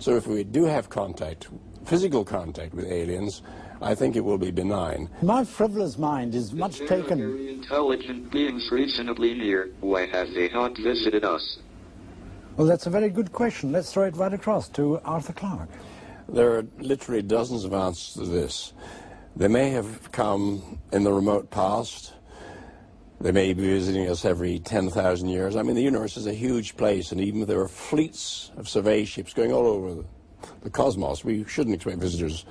So if we do have contact, physical contact with aliens, I think it will be benign. My frivolous mind is much taken... Very intelligent beings reasonably near. Why have they not visited us? Well, that's a very good question. Let's throw it right across to Arthur Clarke. There are literally dozens of answers to this. They may have come in the remote past. They may be visiting us every 10,000 years. I mean, the universe is a huge place, and even if there are fleets of survey ships going all over the cosmos, we shouldn't expect visitors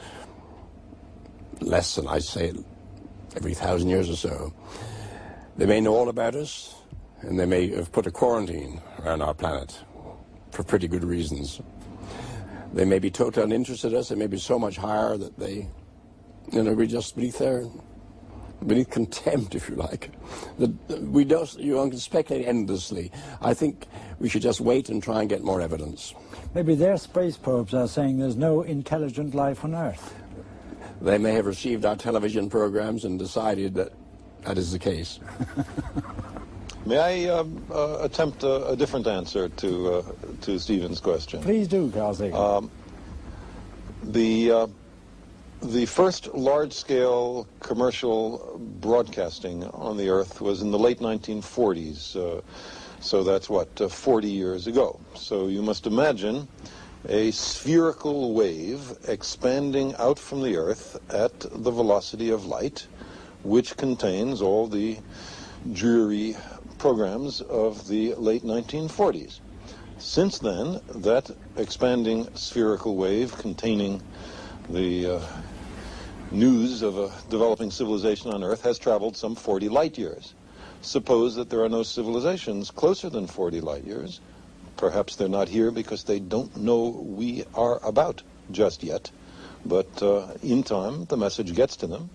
less than, I'd say, every 1,000 years or so. They may know all about us, and they may have put a quarantine around our planet for pretty good reasons. They may be totally uninterested in us. They may be so much higher that they, we just beneath contempt, if you like. You can speculate endlessly. I think we should just wait and try and get more evidence. Maybe their space probes are saying there's no intelligent life on Earth. They may have received our television programs and decided that that is the case. May I attempt a different answer to Stephen's question? Please do, Carl Sagan. The first large-scale commercial broadcasting on the Earth was in the late 1940s. So that's, 40 years ago. So you must imagine a spherical wave expanding out from the Earth at the velocity of light, which contains all the dreary programs of the late 1940s. Since then, that expanding spherical wave containing the news of a developing civilization on Earth has traveled some 40 light years. Suppose that there are no civilizations closer than 40 light years. Perhaps they're not here because they don't know we are about just yet. But in time, the message gets to them.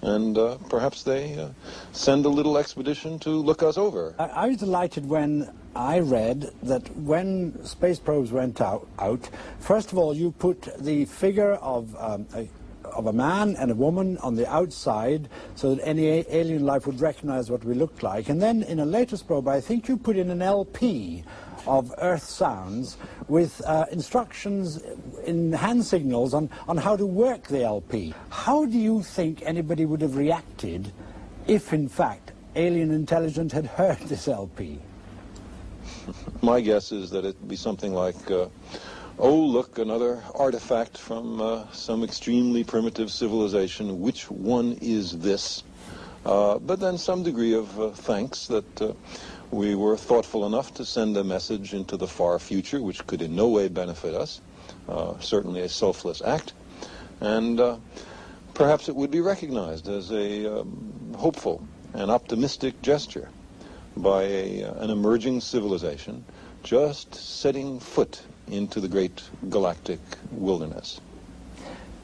And perhaps they send a little expedition to look us over. I was delighted when I read that when space probes went out, first of all, you put the figure of a man and a woman on the outside so that any alien life would recognize what we looked like. And then in a latest probe, I think you put in an LP of Earth sounds with instructions in hand signals on how to work the LP. How do you think anybody would have reacted if, in fact, alien intelligence had heard this LP? My guess is that it'd be something like, oh, look, another artifact from some extremely primitive civilization. Which one is this? But then some degree of thanks that we were thoughtful enough to send a message into the far future, which could in no way benefit us, certainly a selfless act, and perhaps it would be recognized as a hopeful and optimistic gesture by an emerging civilization just setting foot into the great galactic wilderness.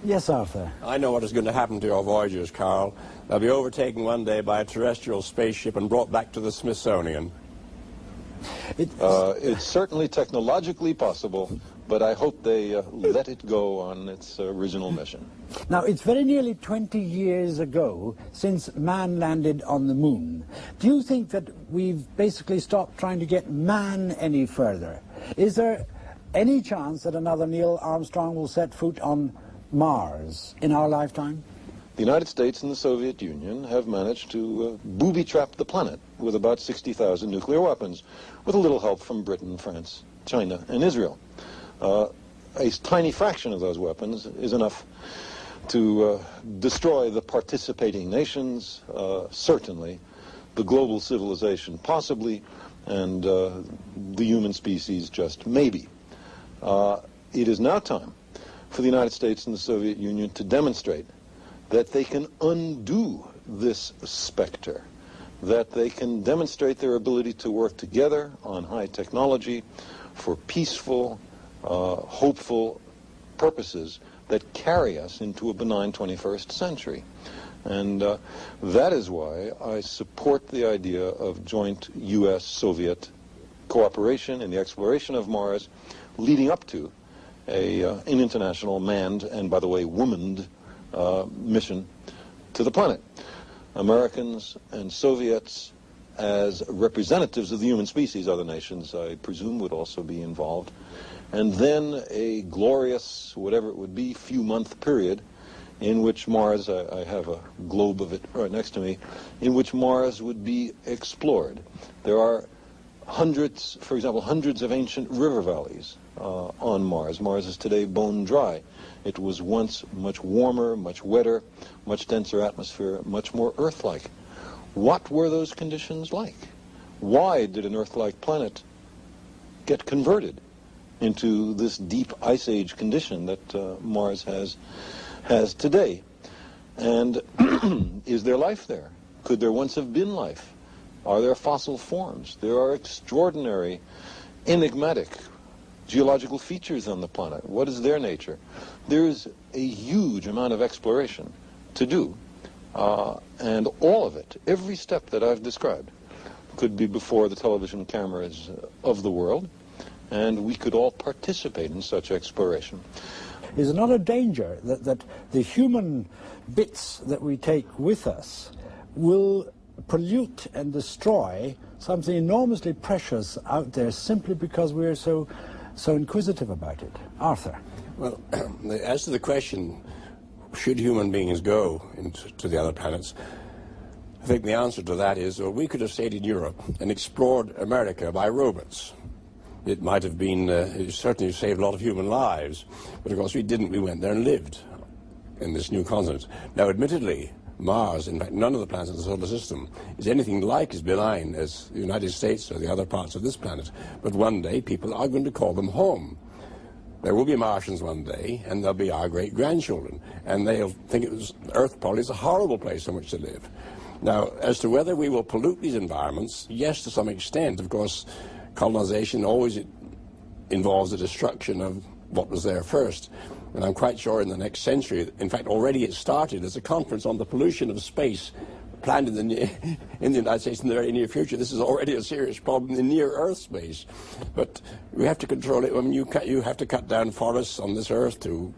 Yes, Arthur. I know what is going to happen to your voyagers, Carl. They'll be overtaken one day by a terrestrial spaceship and brought back to the Smithsonian. It's certainly technologically possible, but I hope they let it go on its original mission. Now, it's very nearly 20 years ago since man landed on the moon. Do you think that we've basically stopped trying to get man any further? Is there any chance that another Neil Armstrong will set foot on Mars in our lifetime? The United States and the Soviet Union have managed to booby-trap the planet with about 60,000 nuclear weapons, with a little help from Britain, France, China, and Israel. A tiny fraction of those weapons is enough to destroy the participating nations, certainly, the global civilization possibly, and the human species just maybe. It is now time for the United States and the Soviet Union to demonstrate that they can undo this specter, that they can demonstrate their ability to work together on high technology for peaceful, hopeful purposes that carry us into a benign 21st century. And that is why I support the idea of joint U.S.-Soviet cooperation in the exploration of Mars, leading up to an international manned, and by the way, womaned, mission to the planet. Americans and Soviets, as representatives of the human species, other nations, I presume, would also be involved, and then a glorious, whatever it would be, few-month period in which Mars, I have a globe of it right next to me, in which Mars would be explored. There are hundreds, for example, hundreds of ancient river valleys on Mars. Mars is today bone dry. It was once much warmer, much wetter, much denser atmosphere, much more Earth-like. What were those conditions like? Why did an Earth-like planet get converted into this deep ice age condition that Mars has today? And is there life there? Could there once have been life? Are there fossil forms? There are extraordinary, enigmatic geological features on the planet. What is their nature? There is a huge amount of exploration to do, and all of it, every step that I've described, could be before the television cameras of the world, and we could all participate in such exploration. Is it not a danger that the human bits that we take with us will pollute and destroy something enormously precious out there simply because we're so inquisitive about it? Arthur. Well, as to the question, should human beings go to the other planets, I think the answer to that is, well, we could have stayed in Europe and explored America by robots. It might have been, it certainly saved a lot of human lives, but of course we didn't. We went there and lived in this new continent. Now, admittedly, Mars, in fact, none of the planets in the solar system is anything like as benign as the United States or the other parts of this planet. But one day, people are going to call them home. There will be Martians one day, and they'll be our great-grandchildren, and they'll think Earth probably is a horrible place in which to live. Now, as to whether we will pollute these environments, yes, to some extent. Of course, colonization always involves the destruction of what was there first. And I'm quite sure in the next century, in fact, already it started. There's a conference on the pollution of space planned in the United States in the very near future. This is already a serious problem in near-Earth space. But we have to control it. I mean, you have to cut down forests on this Earth to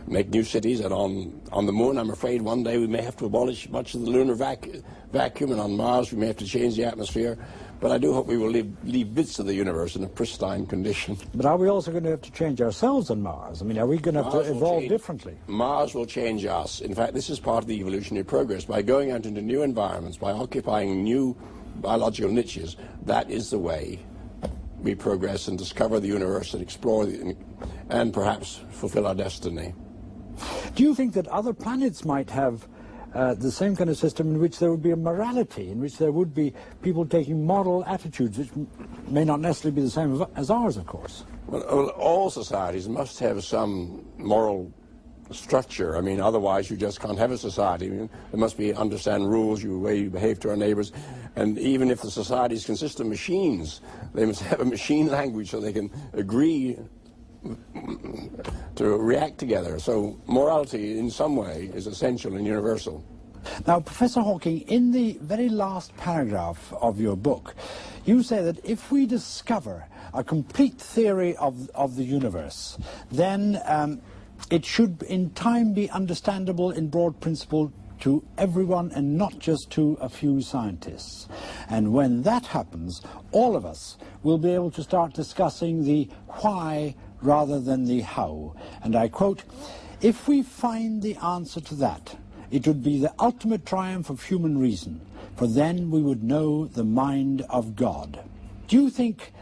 make new cities, and on the moon, I'm afraid one day we may have to abolish much of the lunar vacuum, and on Mars we may have to change the atmosphere. But I do hope we will leave bits of the universe in a pristine condition. But are we also going to have to change ourselves on Mars? I mean, are we going to have to evolve differently? Mars will change us. In fact, this is part of the evolutionary progress. By going out into new environments, by occupying new biological niches, that is the way we progress and discover the universe and explore and perhaps fulfill our destiny. Do you think that other planets might have the same kind of system in which there would be a morality, in which there would be people taking moral attitudes, which may not necessarily be the same as ours, of course? Well, all societies must have some moral structure. I mean, otherwise you just can't have a society. I mean, there must be understand rules, the way you behave to our neighbors. And even if the societies consist of machines, they must have a machine language so they can agree to react together. So morality in some way is essential and universal. Now, Professor Hawking, in the very last paragraph of your book, you say that if we discover a complete theory of the universe, then it should in time be understandable in broad principle to everyone and not just to a few scientists. And when that happens, all of us will be able to start discussing the why rather than the how. And I quote, "If we find the answer to that, it would be the ultimate triumph of human reason, for then we would know the mind of God." Do you think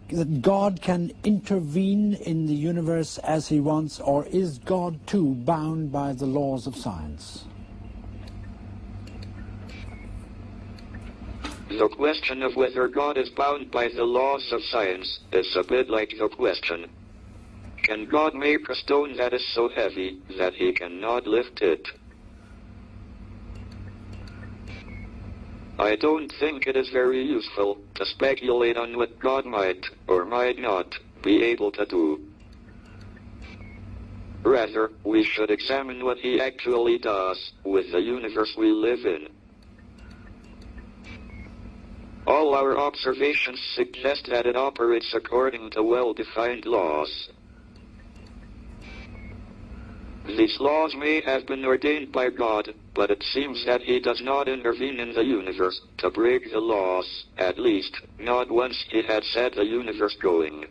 that God can intervene in the universe as he wants, or is God too bound by the laws of science? The question of whether God is bound by the laws of science is a bit like the question, can God make a stone that is so heavy that he cannot lift it? I don't think it is very useful to speculate on what God might or might not be able to do. Rather, we should examine what he actually does with the universe we live in. All our observations suggest that it operates according to well-defined laws. These laws may have been ordained by God, but it seems that he does not intervene in the universe to break the laws, at least not once he had set the universe going.